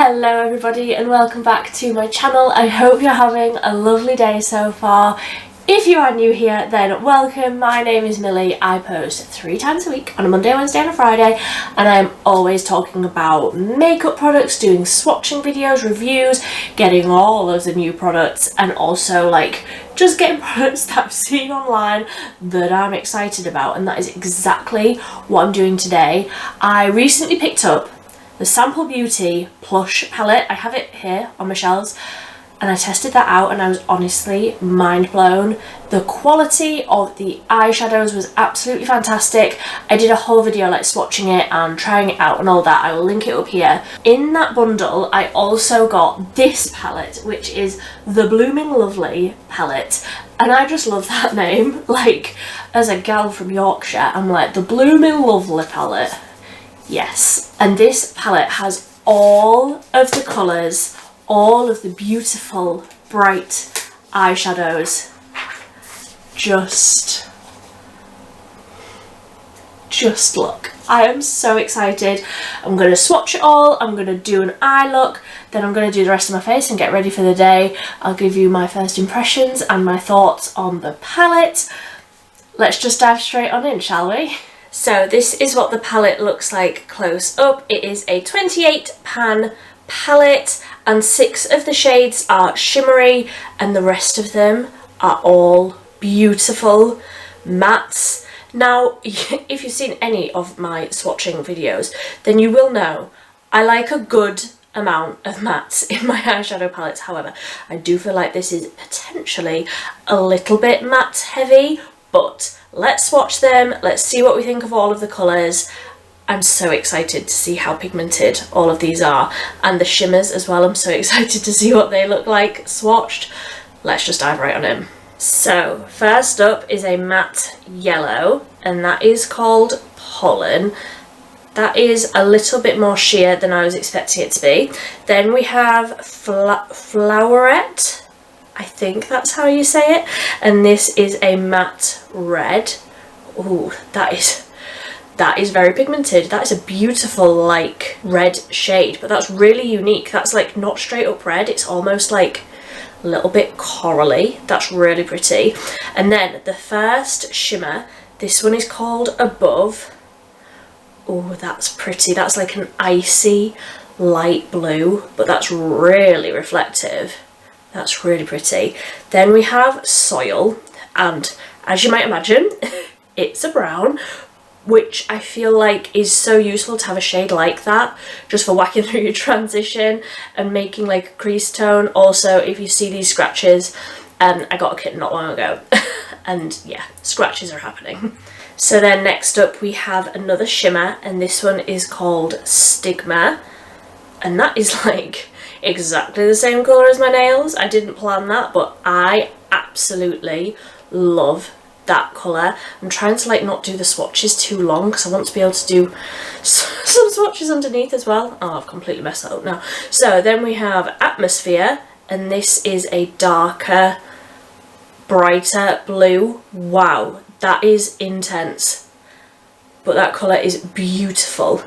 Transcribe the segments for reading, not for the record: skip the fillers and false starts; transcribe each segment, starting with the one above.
Hello everybody and welcome back to my channel. I hope you're having a lovely day so far. If you are new here, then welcome. My name is Millie. I post 3 times a week on a Monday, Wednesday and a Friday, and I'm always talking about makeup products, doing swatching videos, reviews, getting all of the new products, and also like just getting products that I've seen online that I'm excited about, and that is exactly what I'm doing today. I recently picked up the Sample Beauty Plush palette. I have it here on my shelves and I tested that out and I was honestly mind blown. The quality of the eyeshadows was absolutely fantastic. I did a whole video like swatching it and trying it out and all that. I will link it up here. In that bundle I also got this palette, which is the Blooming Lovely palette, and I just love that name. Like, as a gal from Yorkshire, I'm like, the Blooming Lovely palette. Yes, and this palette has all of the colours, all of the beautiful bright eyeshadows. Just look. I am so excited. I'm going to swatch it all, I'm going to do an eye look, then I'm going to do the rest of my face and get ready for the day. I'll give you my first impressions and my thoughts on the palette. Let's just dive straight on in, shall we? So this is what the palette looks like close up. It is a 28 pan palette and 6 of the shades are shimmery and the rest of them are all beautiful mattes. Now, if you've seen any of my swatching videos, then you will know I like a good amount of mattes in my eyeshadow palettes. However, I do feel like this is potentially a little bit matte heavy, but let's swatch them, let's see what we think of all of the colours. I'm so excited to see how pigmented all of these are, and the shimmers as well. I'm so excited to see what they look like swatched. Let's just dive right on in. So first up is a matte yellow, and that is called Pollen. That is a little bit more sheer than I was expecting it to be. Then we have Flowerette, I think that's how you say it, and this is a matte red. Ooh, that is very pigmented. That is a beautiful like red shade, but that's really unique. That's like not straight up red, it's almost like a little bit corally. That's really pretty. And then the first shimmer, this one is called Above. Oh, that's pretty. That's like an icy light blue, but that's really reflective. That's really pretty. Then we have Soil, and as you might imagine, it's a brown, which I feel like is so useful to have a shade like that, just for whacking through your transition and making like a crease tone. Also, if you see these scratches, I got a kitten not long ago, and yeah, scratches are happening. So then next up we have another shimmer, and this one is called Stigma, and that is like exactly the same colour as my nails. I didn't plan that, but I absolutely love that colour. I'm trying to like not do the swatches too long because I want to be able to do some swatches underneath as well. Oh, I've completely messed that up now. So then we have Atmosphere, and this is a darker, brighter blue. Wow, that is intense, but that colour is beautiful.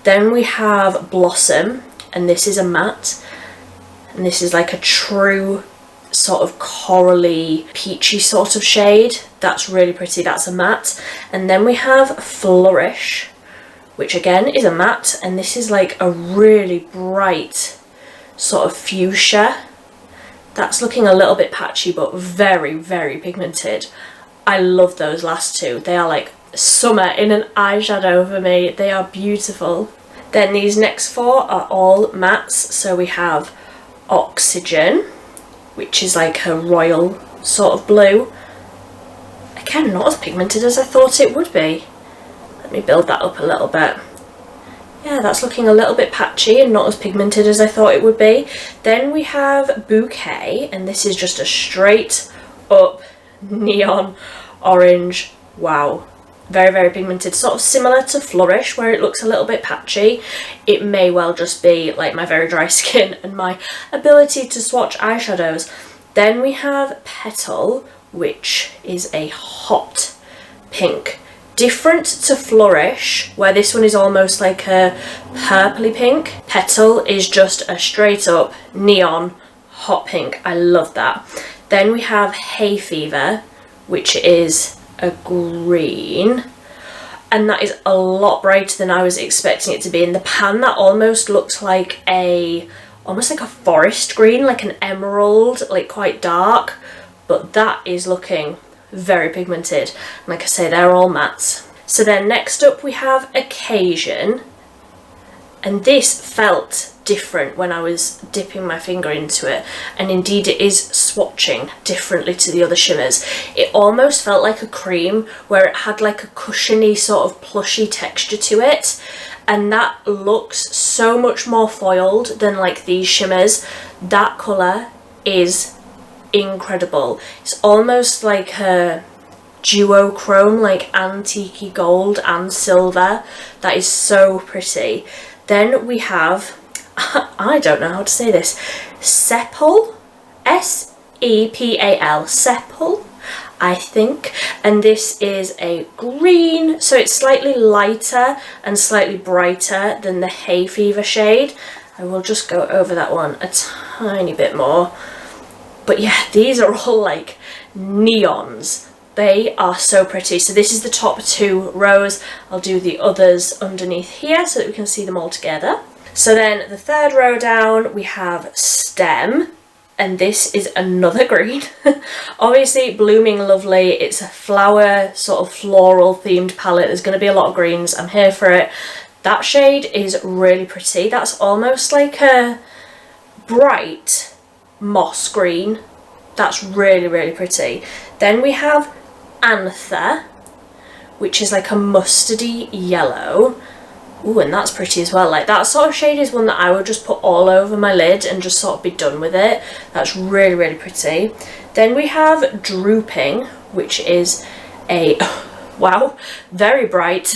Then we have Blossom, and this is a matte, and this is like a true sort of corally peachy sort of shade. That's really pretty. That's a matte. And then we have Flourish, which again is a matte, and this is like a really bright sort of fuchsia. That's looking a little bit patchy but very, very pigmented. I love those last two. They are like summer in an eyeshadow for me. They are beautiful. Then these next 4 are all mattes. So we have Oxygen, which is like a royal sort of blue. Again, not as pigmented as I thought it would be. Let me build that up a little bit. Yeah, that's looking a little bit patchy and not as pigmented as I thought it would be. Then we have Bouquet, and this is just a straight up neon orange. Wow. Very, very pigmented, sort of similar to Flourish where it looks a little bit patchy. It may well just be like my very dry skin and my ability to swatch eyeshadows. Then we have Petal, which is a hot pink. Different to Flourish, where this one is almost like a purpley pink, Petal is just a straight up neon hot pink. I love that. Then we have Hay Fever, which is a green, and that is a lot brighter than I was expecting it to be. In the pan, that almost looks like almost like a forest green, like an emerald, like quite dark, but that is looking very pigmented. And like I say, they're all mattes. So then next up we have Occasion, and this felt different when I was dipping my finger into it, and indeed it is swatching differently to the other shimmers. It almost felt like a cream, where it had like a cushiony sort of plushy texture to it, and that looks so much more foiled than like these shimmers. That colour is incredible. It's almost like a duochrome, like antique gold and silver. That is so pretty. Then we have, I don't know how to say this, Sepal, S-E-P-A-L, Sepal, I think, and this is a green, so it's slightly lighter and slightly brighter than the Hay Fever shade. I will just go over that one a tiny bit more. But yeah, these are all like neons. They are so pretty. So this is the top 2 rows. I'll do the others underneath here so that we can see them all together. So then the 3rd row down, we have Stem, and this is another green. Obviously Blooming Lovely, it's a flower sort of floral themed palette. There's going to be a lot of greens. I'm here for it. That shade is really pretty. That's almost like a bright moss green. That's really, really pretty. Then we have Anther, which is like a mustardy yellow. Ooh, and that's pretty as well. Like that sort of shade is one that I would just put all over my lid and just sort of be done with it. That's really, really pretty. Then we have Drooping, which is a wow, very bright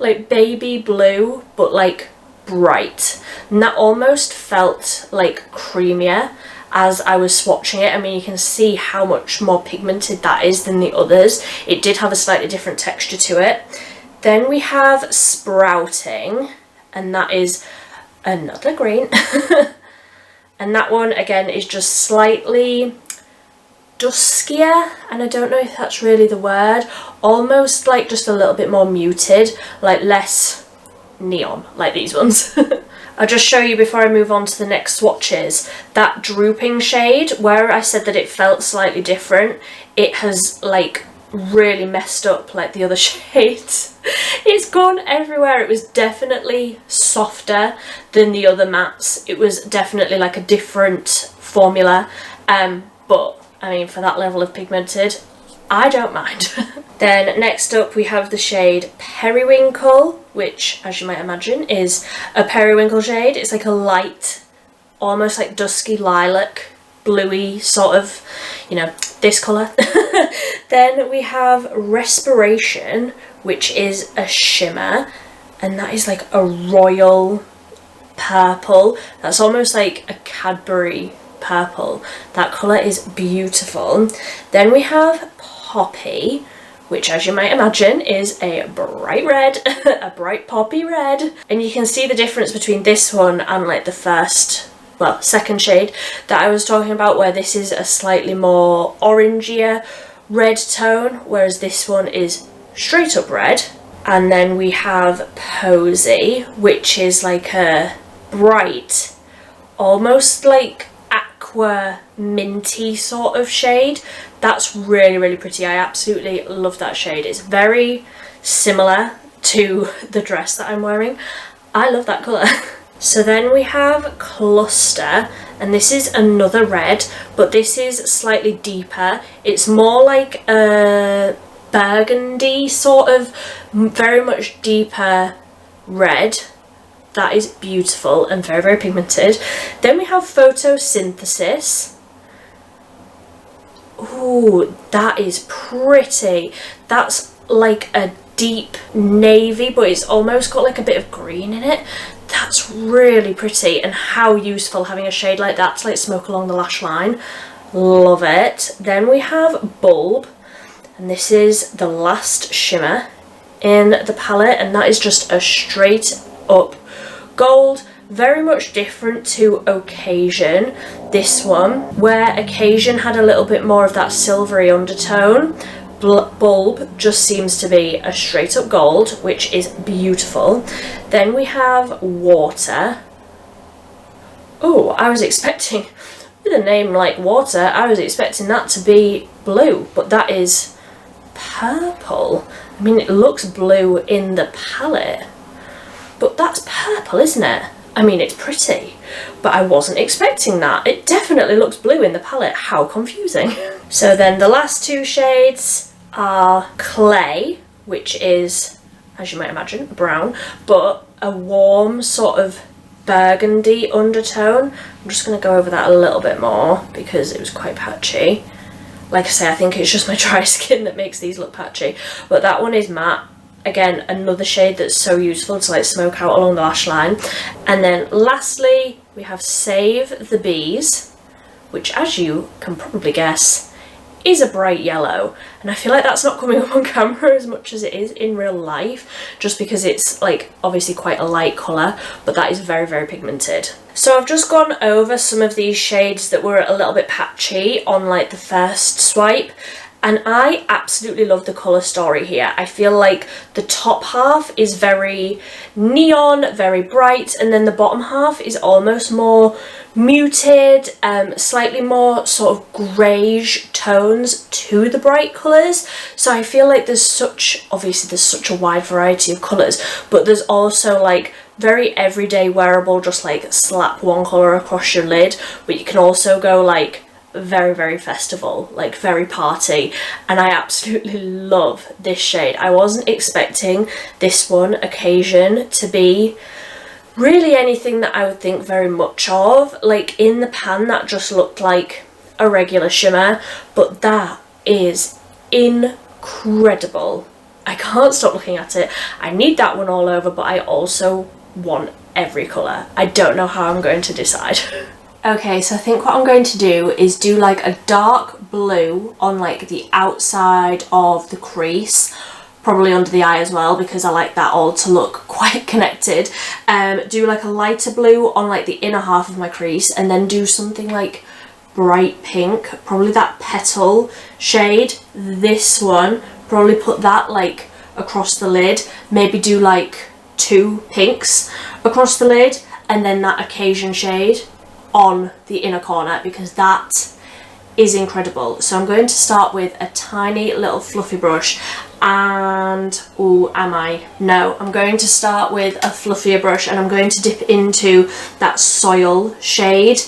like baby blue, but like bright, and that almost felt like creamier as I was swatching it. I mean, you can see how much more pigmented that is than the others. It did have a slightly different texture to it. Then we have Sprouting, and that is another green. And that one again is just slightly duskier, and I don't know if that's really the word, almost like just a little bit more muted, like less neon like these ones. I'll just show you before I move on to the next swatches. That Drooping shade, where I said that it felt slightly different, it has like really messed up like the other shades. It's gone everywhere. It was definitely softer than the other mattes. It was definitely like a different formula, but I mean, for that level of pigmented, I don't mind. Then next up we have the shade Periwinkle, which, as you might imagine, is a periwinkle shade. It's like a light, almost like dusky lilac, bluey sort of, you know, this colour. Then we have Respiration, which is a shimmer, and that is like a royal purple. That's almost like a Cadbury purple. That colour is beautiful. Then we have Poppy, which, as you might imagine, is a bright red, a bright poppy red. And you can see the difference between this one and like the first, well, second shade that I was talking about, where this is a slightly more orangier red tone, whereas this one is straight up red. And then we have Posy, which is like a bright, almost like aqua minty sort of shade. That's really, really pretty. I absolutely love that shade. It's very similar to the dress that I'm wearing. I love that colour. So then we have Cluster, and this is another red, but this is slightly deeper. It's more like a burgundy sort of, very much deeper red. That is beautiful and very, very pigmented. Then we have Photosynthesis. Ooh, that is pretty. That's like a deep navy, but it's almost got like a bit of green in it. That's really pretty, and how useful having a shade like that to like smoke along the lash line. Love it. Then we have Bulb, and this is the last shimmer in the palette, and that is just a straight up gold. Very much different to Occasion, this one, where Occasion had a little bit more of that silvery undertone. Bulb just seems to be a straight up gold, which is beautiful. Then we have Water. Oh, I was expecting, with a name like Water, I was expecting that to be blue, but that is purple. I mean, it looks blue in the palette, but that's purple, isn't it? I mean, it's pretty, but I wasn't expecting that. It definitely looks blue in the palette. How confusing. So then the last two shades are Clay, which is, as you might imagine, brown, but a warm sort of burgundy undertone. I'm just going to go over that a little bit more because it was quite patchy. Like I say, I think it's just my dry skin that makes these look patchy, but that one is matte. Again, another shade that's so useful to like smoke out along the lash line. And then lastly, we have Save the Bees, which, as you can probably guess, is a bright yellow. And I feel like that's not coming up on camera as much as it is in real life, just because it's like obviously quite a light colour, but that is very, very pigmented. So I've just gone over some of these shades that were a little bit patchy on like the first swipe. And I absolutely love the colour story here. I feel like the top half is very neon, very bright, and then the bottom half is almost more muted, slightly more sort of greyish tones to the bright colours. So I feel like there's such a wide variety of colours, but there's also like very everyday wearable, just like slap one colour across your lid, but you can also go like very, very festival, like very party, and I absolutely love this shade. I wasn't expecting this one, Occasion, to be really anything that I would think very much of. Like in the pan that just looked like a regular shimmer, but that is incredible. I can't stop looking at it. I need that one all over, but I also want every colour. I don't know how I'm going to decide. Okay, so I think what I'm going to do is do like a dark blue on like the outside of the crease, probably under the eye as well, because I like that all to look quite connected. Do like a lighter blue on like the inner half of my crease, and then do something like bright pink, probably that Petal shade, this one, probably put that like across the lid, maybe do like 2 pinks across the lid, and then that Occasion shade on the inner corner, because that is incredible. So I'm going to start with a tiny little fluffy brush, and I'm going to start with a fluffier brush, and I'm going to dip into that Soil shade,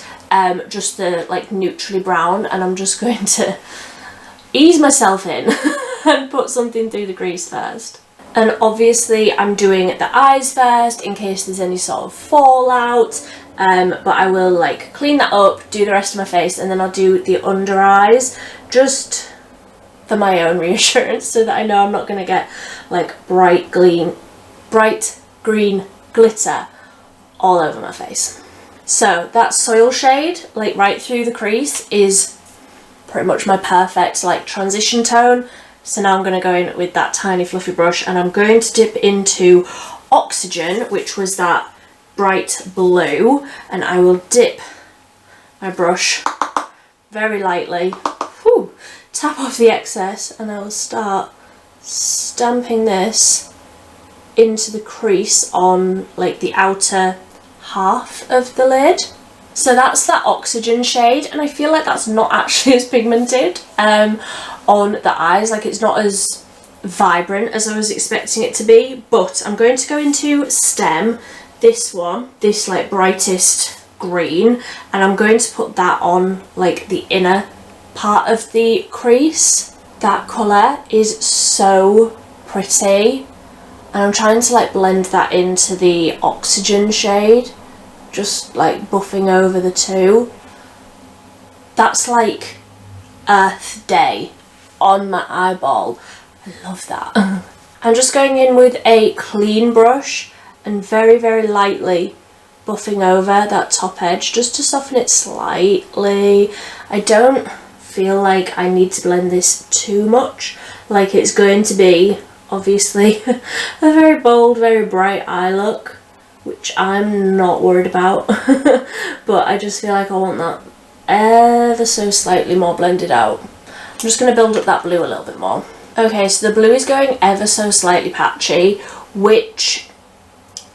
just the like neutrally brown, and I'm just going to ease myself in and put something through the crease first. And obviously I'm doing the eyes first in case there's any sort of fallout, but I will like clean that up, do the rest of my face, and then I'll do the under eyes just for my own reassurance, so that I know I'm not going to get like bright green glitter all over my face. So that Soil shade, like right through the crease, is pretty much my perfect like transition tone. So now I'm going to go in with that tiny fluffy brush, and I'm going to dip into Oxygen, which was that bright blue, and I will dip my brush very lightly, tap off the excess, and I will start stamping this into the crease on like the outer half of the lid. So that's that Oxygen shade, and I feel like that's not actually as pigmented on the eyes, like it's not as vibrant as I was expecting it to be. But I'm going to go into Stem, this one, this like brightest green, and I'm going to put that on like the inner part of the crease. That colour is so pretty, and I'm trying to like blend that into the Oxygen shade, just like buffing over the two. That's like Earth Day on my eyeball. I love that. I'm just going in with a clean brush and very, very lightly buffing over that top edge just to soften it slightly. I don't feel like I need to blend this too much, like it's going to be obviously a very bold, very bright eye look, which I'm not worried about. But I just feel like I want that ever so slightly more blended out. I'm just going to build up that blue a little bit more. Okay, so the blue is going ever so slightly patchy, which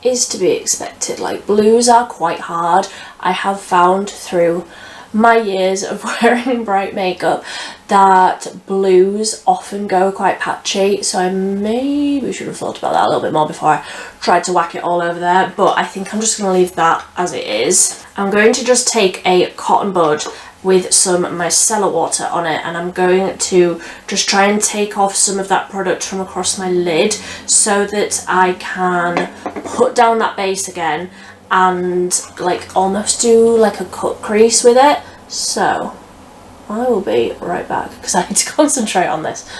is to be expected. Like, blues are quite hard. I have found through my years of wearing bright makeup that blues often go quite patchy, so I maybe should have thought about that a little bit more before I tried to whack it all over there, but I think I'm just going to leave that as it is. I'm going to just take a cotton bud with some micellar water on it, and I'm going to just try and take off some of that product from across my lid so that I can put down that base again and like almost do like a cut crease with it. So I will be right back because I need to concentrate on this.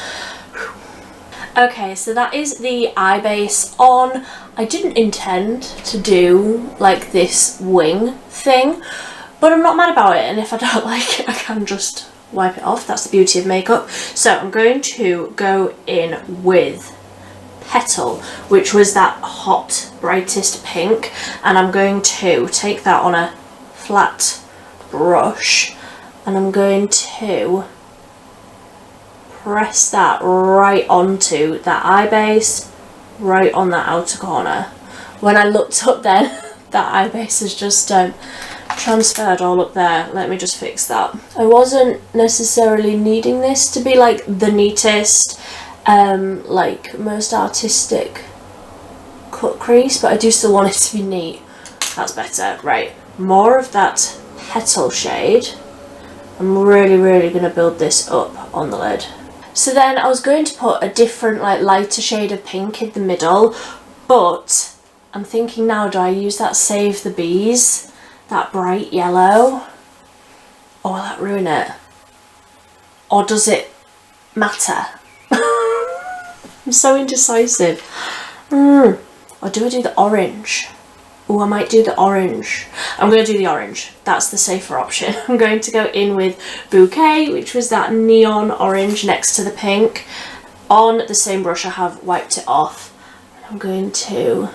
Okay, so that is the eye base on. I didn't intend to do like this wing thing, but I'm not mad about it, and if I don't like it I can just wipe it off. That's the beauty of makeup. So I'm going to go in with Petal, which was that hot brightest pink, and I'm going to take that on a flat brush and I'm going to press that right onto that eye base, right on that outer corner. When I looked up then, that eye base has just transferred all up there. Let me just fix that. I wasn't necessarily needing this to be like the neatest, like most artistic cut crease, but I do still want it to be neat. That's better. Right, more of that Petal shade. I'm really going to build this up on the lid. So then I was going to put a different like lighter shade of pink in the middle, but I'm thinking now, do I use that Save the Bees, that bright yellow, or will that ruin it? Or does it matter? I'm so indecisive. Or do I do the orange? Oh, I might do the orange. I'm going to do the orange. That's the safer option. I'm going to go in with Bouquet, which was that neon orange next to the pink. On the same brush, I have wiped it off. I'm going to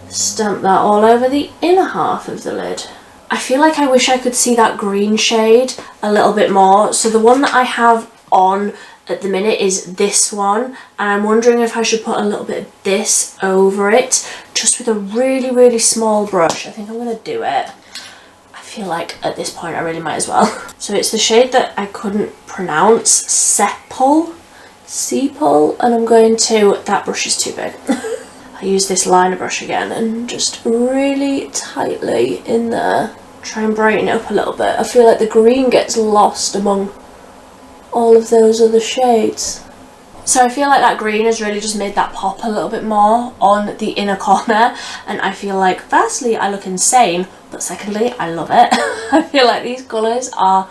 stamp that all over the inner half of the lid. I feel like I wish I could see that green shade a little bit more. So the one that I have on at the minute is this one, and I'm wondering if I should put a little bit of this over it, just with a really small brush. I think I'm going to do it. I feel like at this point I really might as well. So it's the shade that I couldn't pronounce, Sepal, and I'm going to, that brush is too big. I use this liner brush again and just really tightly in there, try and brighten it up a little bit. I feel like the green gets lost among all of those other shades. So I feel like that green has really just made that pop a little bit more on the inner corner, and I feel like firstly I look insane, but secondly I love it. I feel like these colours are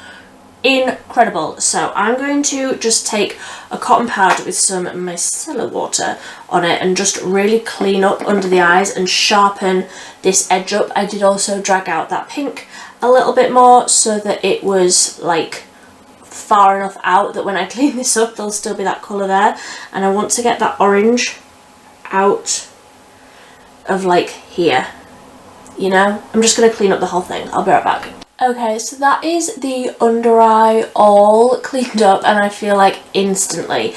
incredible. So I'm going to just take a cotton pad with some micellar water on it and just really clean up under the eyes and sharpen this edge up. I did also drag out that pink a little bit more so that it was like far enough out that when I clean this up there'll still be that colour there, and I want to get that orange out of like here, you know. I'm just going to clean up the whole thing. I'll be right back. Okay, so that is the under eye all cleaned up, and I feel like instantly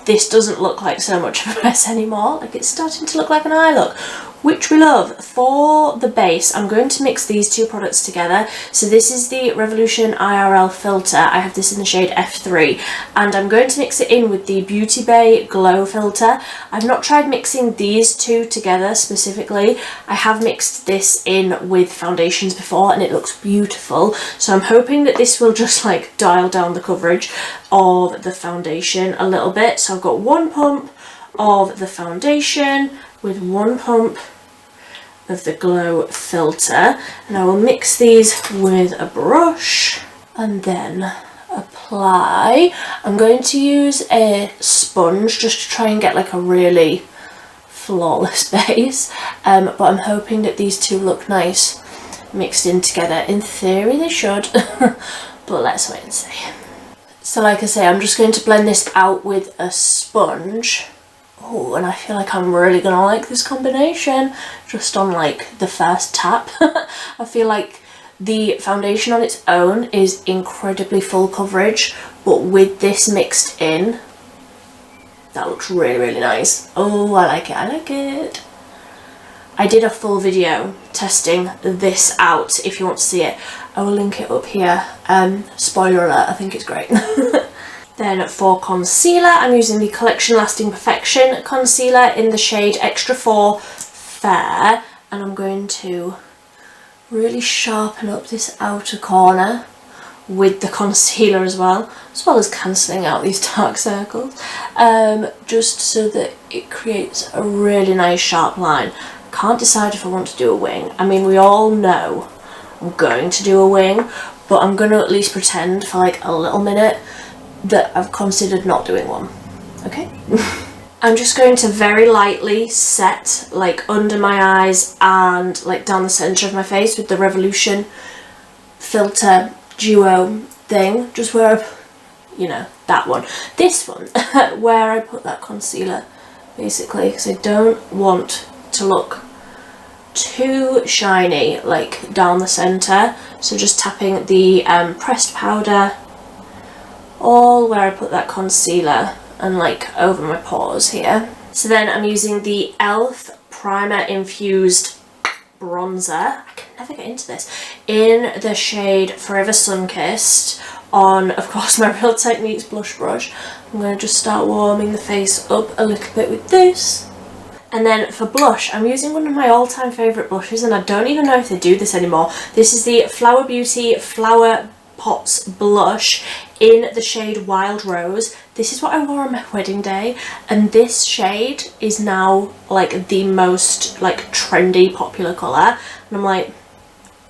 this doesn't look like so much of a mess anymore. Like, it's starting to look like an eye look, which we love. For the base, I'm going to mix these two products together. So this is the Revolution IRL filter. I have this in the shade F3, and I'm going to mix it in with the Beauty Bay Glow filter. I've not tried mixing these two together specifically. I have mixed this in with foundations before and it looks beautiful. So I'm hoping that this will just like dial down the coverage of the foundation a little bit. So I've got one pump of the foundation with one pump of the Glow filter, and I will mix these with a brush and then apply. I'm going to use a sponge just to try and get like a really flawless base, but I'm hoping that these two look nice mixed in together. In theory they should, but let's wait and see. Let's So like I say, I'm just going to blend this out with a sponge. Oh, and I feel like I'm really gonna like this combination just on like the first tap. I feel like the foundation on its own is incredibly full coverage, but with this mixed in, that looks really, really nice. Oh, I like it, I like it. I did a full video testing this out. If you want to see it, I will link it up here. Spoiler alert, I think it's great. Then for concealer, I'm using the Collection Lasting Perfection concealer in the shade Extra 4 Fair, and I'm going to really sharpen up this outer corner with the concealer as well as cancelling out these dark circles, just so that it creates a really nice sharp line. Can't decide if I want to do a wing. I mean, we all know I'm going to do a wing, but I'm going to at least pretend for like a little minute that I've considered not doing one. Okay? I'm just going to very lightly set like under my eyes and like down the centre of my face with the Revolution filter duo thing, just where you know, that one. This one, where I put that concealer, basically, because I don't want to look too shiny, like down the centre. So just tapping the pressed powder all where I put that concealer and like over my pores here. So then I'm using the e.l.f. Primer Infused bronzer. I can never get into this. In the shade Forever Sunkissed on, of course, my Real Techniques blush brush. I'm going to just start warming the face up a little bit with this. And then for blush, I'm using one of my all-time favourite blushes, and I don't even know if they do this anymore. This is the Flower Beauty FlowerPots blush in the shade Wild Rose. This is what I wore on my wedding day, and this shade is now like the most like trendy popular colour, and I'm like,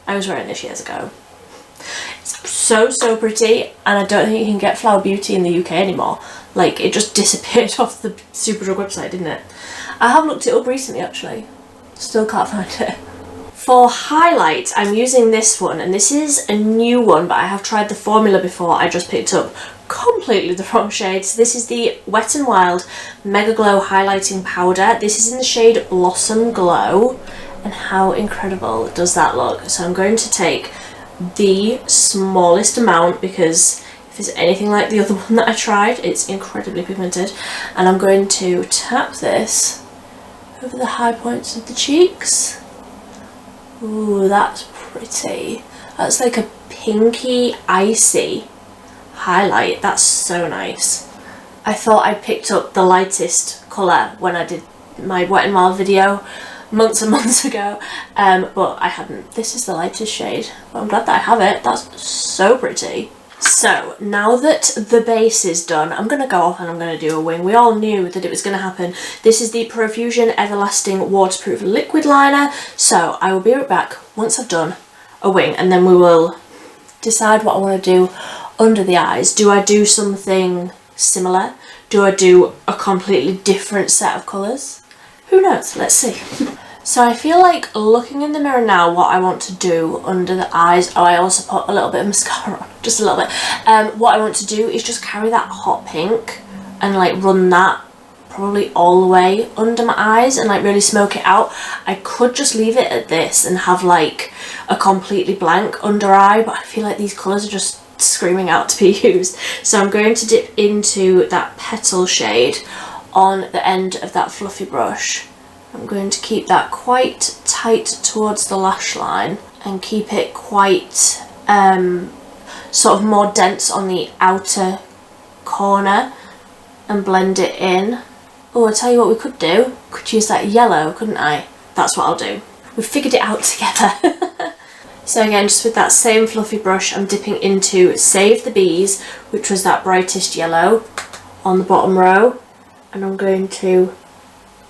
I was wearing this years ago. It's so pretty, and I don't think you can get Flower Beauty in the UK anymore. Like, it just disappeared off the Superdrug website, didn't it? I have looked it up recently actually, still can't find it. For highlight, I'm using this one, and this is a new one, but I have tried the formula before. I just picked up completely the wrong shade. So this is the Wet n Wild Mega Glow Highlighting Powder. This is in the shade Blossom Glow, and how incredible does that look? So I'm going to take the smallest amount, because if it's anything like the other one that I tried, it's incredibly pigmented, and I'm going to tap this over the high points of the cheeks. Ooh, that's pretty. That's like a pinky, icy highlight. That's so nice. I thought I picked up the lightest colour when I did my Wet n Wild video months and months ago, but I hadn't. This is the lightest shade, but I'm glad that I have it. That's so pretty. So now that the base is done, I'm going to go off and I'm going to do a wing. We all knew that it was going to happen. This is the Profusion Everlasting Waterproof Liquid Liner. So I will be right back once I've done a wing, and then we will decide what I want to do under the eyes. Do I do something similar? Do I do a completely different set of colours? Who knows? Let's see. So I feel like looking in the mirror now, what I want to do under the eyes, oh, I also put a little bit of mascara on, just a little bit. What I want to do is just carry that hot pink and like run that probably all the way under my eyes and like really smoke it out. I could just leave it at this and have like a completely blank under eye, but I feel like these colours are just screaming out to be used. So I'm going to dip into that Petal shade on the end of that fluffy brush. I'm going to keep that quite tight towards the lash line and keep it quite sort of more dense on the outer corner and blend it in. Oh, I'll tell you what we could do. Could use that yellow, couldn't I? That's what I'll do. We've figured it out together. So again, just with that same fluffy brush, I'm dipping into Save the Bees, which was that brightest yellow on the bottom row. And I'm going to,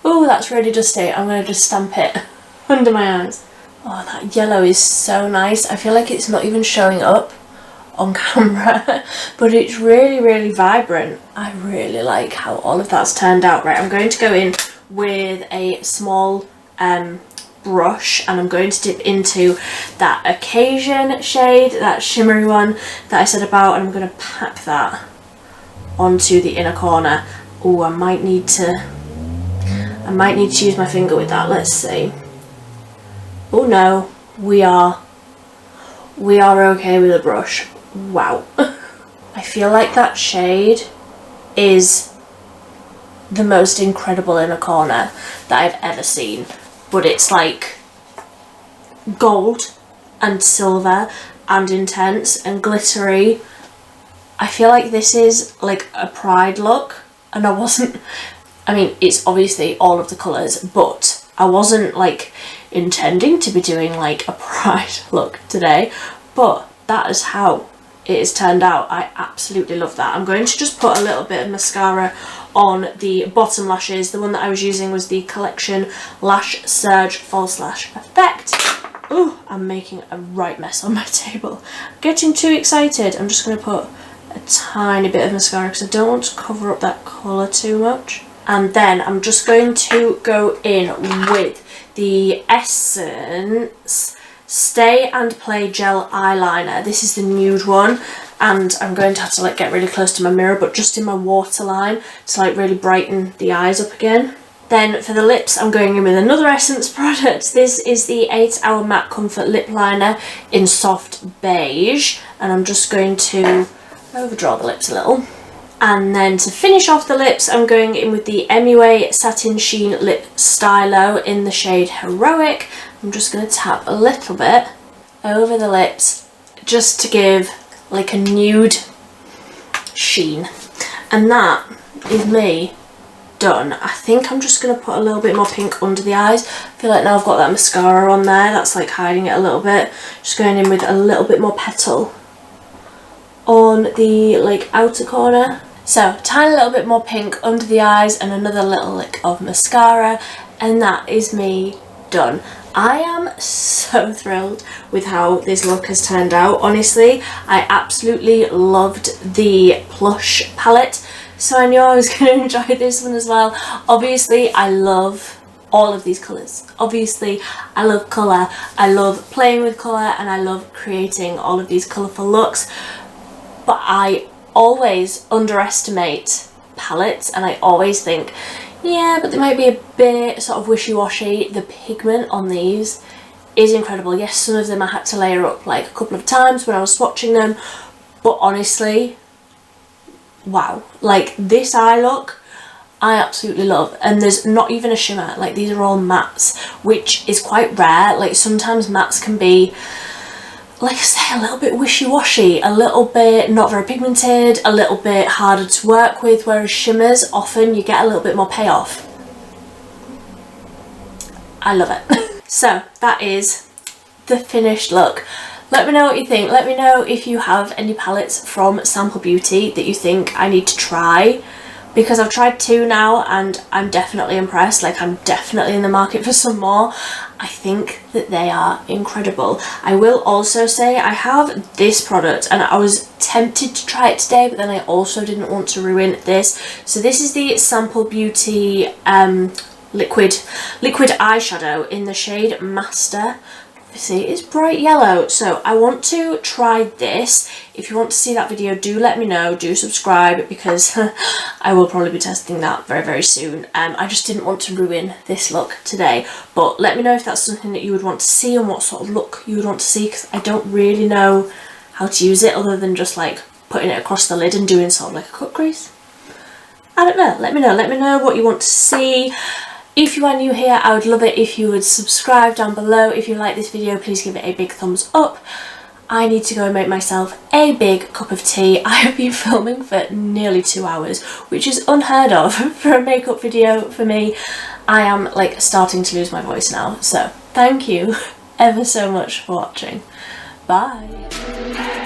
oh, that's really dusty. I'm going to just stamp it under my eyes. Oh, that yellow is so nice. I feel like it's not even showing up on camera, but it's really vibrant. I really like how all of that's turned out. Right, I'm going to go in with a small brush, and I'm going to dip into that Occasion shade, that shimmery one that I said about, and I'm going to pack that onto the inner corner. Oh, I might need to use my finger with that. Let's see. Oh no, we are okay with a brush. Wow. I feel like that shade is the most incredible inner corner that I've ever seen, but it's like gold and silver and intense and glittery. I feel like this is like a Pride look, and I mean, it's obviously all of the colours, but I wasn't like intending to be doing like a Pride look today, but that is how it has turned out. I absolutely love that. I'm going to just put a little bit of mascara on the bottom lashes. The one that I was using was the Collection Lash Surge False Lash Effect. Oh, I'm making a right mess on my table. Getting too excited. I'm just going to put a tiny bit of mascara because I don't want to cover up that colour too much. And then I'm just going to go in with the Essence Stay and Play Gel Eyeliner. This is the nude one, and I'm going to have to like get really close to my mirror, but just in my waterline to like really brighten the eyes up again. Then for the lips, I'm going in with another Essence product. This is the 8 Hour Matte Comfort Lip Liner in Soft Beige, and I'm just going to overdraw the lips a little. And then to finish off the lips, I'm going in with the MUA Satin Sheen Lip Stylo in the shade Heroic. I'm just going to tap a little bit over the lips just to give like a nude sheen. And that is me done. I think I'm just going to put a little bit more pink under the eyes. I feel like now I've got that mascara on there, that's like hiding it a little bit. Just going in with a little bit more petal on the like outer corner. So tiny little bit more pink under the eyes and another little lick of mascara, and that is me done. I am so thrilled with how this look has turned out. Honestly, I absolutely loved the Plush palette, so I knew I was going to enjoy this one as well. Obviously, I love all of these colours. Obviously, I love colour, I love playing with colour, and I love creating all of these colourful looks, but I always underestimate palettes, and I always think, yeah, but they might be a bit sort of wishy-washy. The pigment on these is incredible. Yes, some of them I had to layer up like a couple of times when I was swatching them, but honestly, wow. Like this eye look, I absolutely love, and there's not even a shimmer. Like these are all mattes, which is quite rare. Like sometimes mattes can be, like I say, a little bit wishy-washy, a little bit not very pigmented, a little bit harder to work with, whereas shimmers, often you get a little bit more payoff. I love it. So that is the finished look. Let me know what you think. Let me know if you have any palettes from Sample Beauty that you think I need to try, because I've tried 2 now and I'm definitely impressed. Like I'm definitely in the market for some more. I think that they are incredible. I will also say I have this product and I was tempted to try it today, but then I also didn't want to ruin this. So this is the Sample Beauty liquid eyeshadow in the shade Master. See, it's bright yellow, so I want to try this. If you want to see that video, do let me know, do subscribe, because I will probably be testing that very, very soon. I just didn't want to ruin this look today, but let me know if that's something that you would want to see and what sort of look you would want to see, because I don't really know how to use it other than just like putting it across the lid and doing sort of like a cut crease. I don't know, let me know what you want to see. If you are new here, I would love it if you would subscribe down below. If you like this video, please give it a big thumbs up. I need to go and make myself a big cup of tea. I have been filming for nearly 2 hours, which is unheard of for a makeup video for me. I am like starting to lose my voice now, so thank you ever so much for watching. Bye.